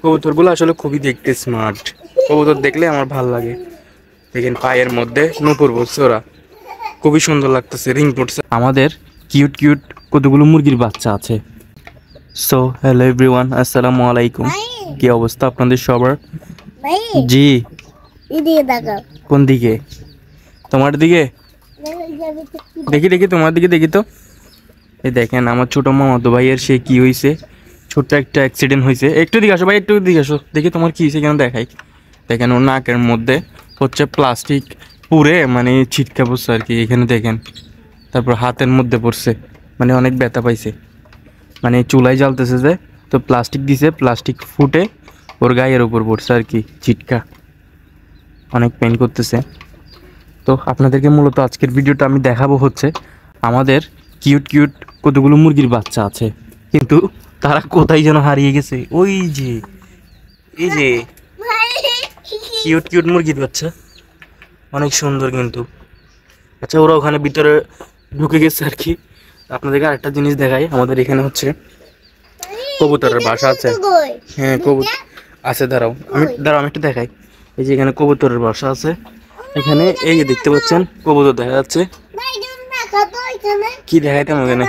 কবুতরগুলো আসলে খুবই দেখতে স্মার্ট। কবুতর দেখলে আমার ভালো লাগে। দেখেন পায়ের মধ্যে নূপুর পড়ছে, ওরা খুবই সুন্দর লাগতেছে, রিং পড়ছে। আমাদের কিউট কিউট কতগুলো মুরগির বাচ্চা আছে। সো হ্যালো এভরিওয়ান, আসসালামু আলাইকুম। কি অবস্থা আপনাদের সবার? জি। কোন দিকে? তোমার দিকে? দেখি দেখি তোমার দিকে দেখি তো। এই দেখেন আমার ছোট মামাতো ভাইয়ের সে কি হয়েছে, ছোট্ট একটা অ্যাক্সিডেন্ট হয়েছে। একটু দিকে আসো ভাই, একটু দিকে আসো, দেখি তোমার কি হয়েছে, কেন দেখাই। দেখেন ওর নাকের মধ্যে হচ্ছে প্লাস্টিক পুড়ে মানে ছিটকা পড়ছে আর কি, এখানে দেখেন। তারপর হাতের মধ্যে পড়ছে, মানে অনেক ব্যথা পাইছে, মানে চুলায় জ্বালতেছে যে, তো প্লাস্টিক দিছে, প্লাস্টিক ফুটে ওর গায়ের উপর পড়ছে আর কি ছিটকা, অনেক পেইন করতেছে। তো আপনাদেরকে মূলত আজকের ভিডিওটা আমি দেখাবো হচ্ছে আমাদের কিউট কিউট কতগুলো মুরগির বাচ্চা আছে, কিন্তু তারা কোথায় যেন হারিয়ে গেছে। ওই যে এই যে কিউট কিউট মুরগির বাচ্চা, অনেক সুন্দর কিন্তু। আচ্ছা ওরা ওখানে ভিতরে ঢুকে গেছে আর কি। আপনাদেরকে আরেকটা জিনিস দেখাই, আমাদের এখানে হচ্ছে কবুতরের বাসা আছে। হ্যাঁ কবুতর আছে, দাঁড়াও আমি একটু দেখাই। এই যে এখানে কবুতরের বাসা আছে, এখানে এই যে দেখতে পাচ্ছেন কবুতর দেখা যাচ্ছে। কি দেখাইতে এখানে?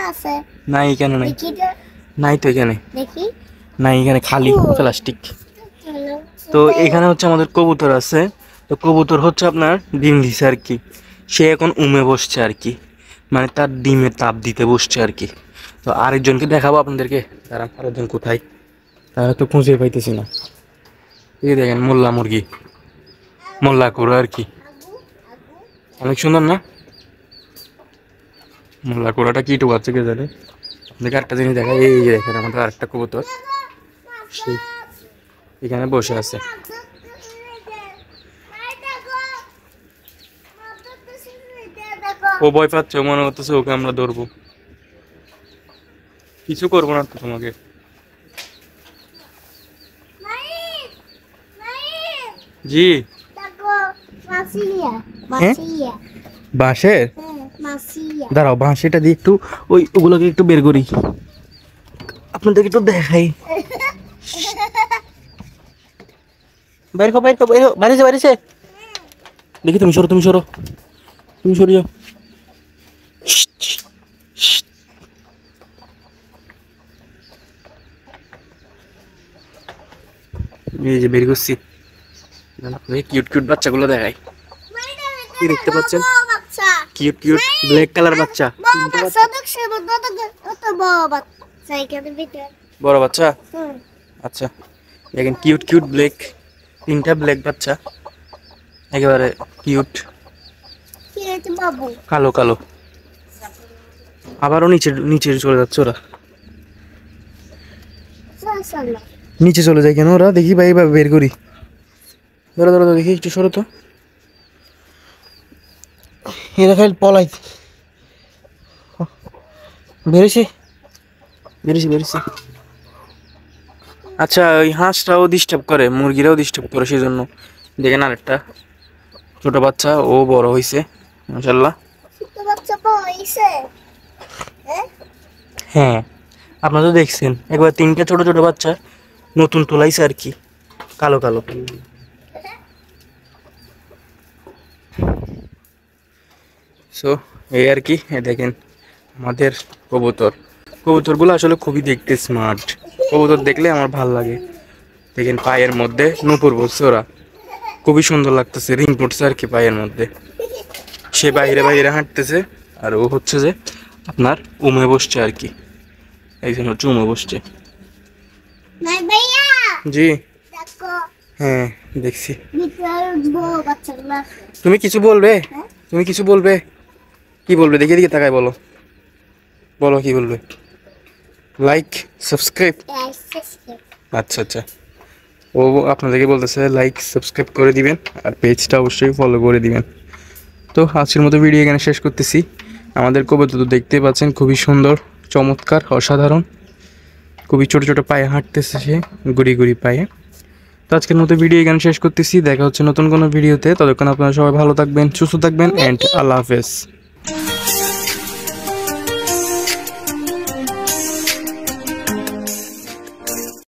নাই এখানে নাই, নাই তো এখানে নাই, এখানে খালি প্লাস্টিক। তো এখানে হচ্ছে আমাদের কবুতর আছে। তো কবুতর হচ্ছে আপনার ডিম দিছে আর কি, সে এখন উমে বসছে আর কি, মানে তার ডিমের তাপ দিতে বসছে আর কি। তো আরেকজনকে দেখাবো আপনাদেরকে, তারা আরেকজন কোথায়, তারা তো খুঁজে পাইতেছি না। এই দেখেন মোল্লা মুরগি, মোল্লা করে আর কি, অনেক সুন্দর না? মোল্লা কোরাটা কি একটু বাচ্চা কে জানে। আপনাকে একটা জিনিস দেখাই, এই যে দেখেন আমাদের আরেকটা কবুতর সে এখানে বসে আছে। ও ভয় পাচ্ছে, মনে করতেছে ওকে আমরা ধরবো, কিছু করবো না তো তোমাকে। জি বাঁশের, দাঁড়াও বাঁশিটা দিয়ে একটু ওগুলোকে একটু বের করি, আপনাদেরকে একটু দেখাই। বাইরে বাইরে বাইরেছে, দেখি তুমি সরো, তুমি সরো যাও। এই যে বের করছি, কিউট কিউট বাচ্চাগুলো দেখাই। কি দেখতে পাচ্ছেন? কিউট কিউট ব্ল্যাক কালার বাচ্চা, বড় বাচ্চা। আচ্ছা দেখেন কিউট কিউট ব্ল্যাক, তিনটা ব্ল্যাক বাচ্চা, একেবারে কিউট, কালো কালো। আবারও নিচে চলে যাচ্ছে ওরা, নিচে চলে যায় কেন ওরা? দেখি ভাই এবার বের করি, ধরো ধরো দেখি, একটু সরো তো। এরা খালি পলাই, বেরিয়েছে। আচ্ছা ওই হাঁসটাও ডিস্টার্ব করে, মুরগিরাও ডিস্টার্ব করে, সেই জন্য। দেখেন আরেকটা ছোট বাচ্চা, ও বড় হয়েছে মাশাআল্লাহ। হ্যাঁ আপনারা তো দেখছেন একবার, তিনটা ছোট ছোট বাচ্চা নতুন তোলাইছে আর কি, কালো কালো। সো এই আর কি, দেখেন আমাদের কবুতরগুলো আসলে খুবই দেখতে স্মার্ট। কবুতর দেখলে আমার ভালো লাগে। দেখেন পায়ের মধ্যে নূপুর পড়ছে, ওরা খুবই সুন্দর লাগতেছে, রিং পড়ছে আর কি পায়ের মধ্যে। সে বাইরে বাইরে হাঁটতেছে, আর ও হচ্ছে যে আপনার উমে বসছে আর কি, একজন হচ্ছে উমে বসছে। জি হ্যাঁ দেখছি। তুমি কিছু বলবে? কি বলবে? দেখে দিকে তাকায় বলো কি বলবে? Like subscribe. আচ্ছা আচ্ছা, ও আপনাদেরকে বলতেছে লাইক সাবস্ক্রাইব করে দিবেন, আর পেজটা অবশ্যই ফলো করে দিবেন। তো আজকের মতো ভিডিও এখানে শেষ করতেছি। আমাদের কবুতর তো দেখতেই পাচ্ছেন, খুবই সুন্দর, চমৎকার, অসাধারণ, খুবই ছোট ছোট পায়ে হাঁটতেছে সে, গুড়ি গুড়ি পায়ে। তো আজকের মতো ভিডিও এখানে শেষ করতেছি, দেখা হচ্ছে নতুন কোনো ভিডিওতে। ততক্ষণ আপনারা সবাই ভালো থাকবেন, সুস্থ থাকবেন, অ্যান্ড আল্লাহ হাফেজ।